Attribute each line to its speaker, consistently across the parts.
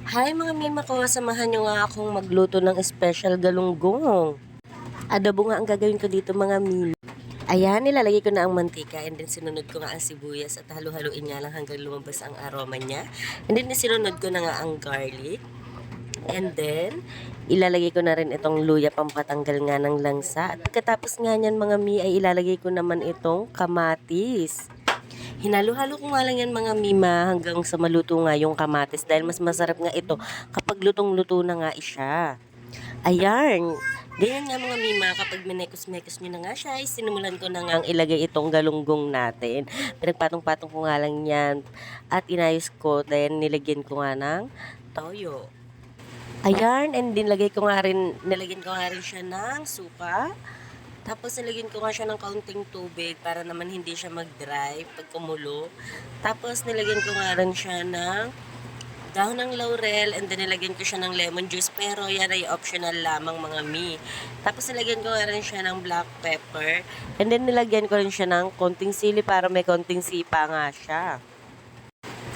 Speaker 1: Hi mga mima ko, samahan nyo nga akong magluto ng special galunggong. Adobo nga ang gagawin ko dito mga mima. Ayan, nilalagay ko na ang mantika and then sinunod ko nga ang sibuyas at halu-haluin nga lang hanggang lumabas ang aroma niya. And then sinunod ko na nga ang garlic. And then, ilalagay ko na rin itong luya pampatanggal nga ng langsa. At pagkatapos nga niyan mga mi ay ilalagay ko naman itong kamatis. Hinalo-halo ko nga lang yan mga mima hanggang sa maluto nga yung kamatis dahil mas masarap nga ito kapag lutong-luto na nga siya. Ayan, ganyan nga mga mima kapag minekos-mekos nyo na nga siya, sinimulan ko na nga ilagay itong galunggong natin. Pinagpatong-patong ko nga lang yan at inayos ko dahil nilagyan ko nga ng toyo. Ayan, and nilagyan ko nga rin siya ng suka. Tapos nilagyan ko nga siya ng kaunting tubig para naman hindi siya mag-dry pag kumulo. Tapos nilagyan ko nga rin siya ng dahon ng laurel and then nilagyan ko siya ng lemon juice pero yan ay optional lamang mga mi. Tapos nilagyan ko nga rin siya ng black pepper and then nilagyan ko rin siya ng konting sili para may konting sipa nga siya.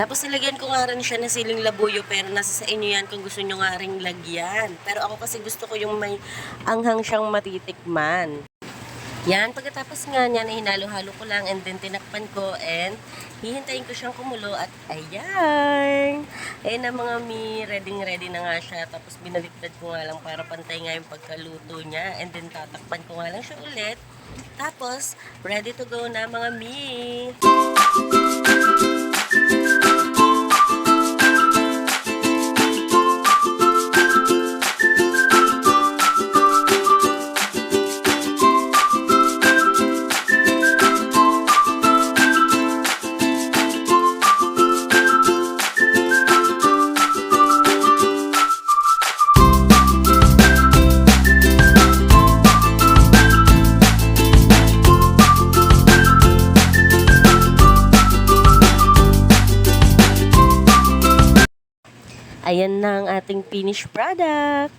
Speaker 1: Tapos nilagyan ko nga rin siya ng siling labuyo pero nasa sa inyo yan kung gusto nyo nga rin lagyan. Pero ako kasi gusto ko yung may anghang siyang matitikman. Yan, pagkatapos nga niyan, hinalo-halo ko lang and then tinakpan ko and hihintayin ko siyang kumulo at ayan! Ayan na mga mi, ready na nga siya. Tapos binaliktad ko nga lang para pantay nga yung pagkaluto niya and then tatakpan ko nga lang siya ulit. Tapos, ready to go na mga mi! Ayan na ang ating finished product.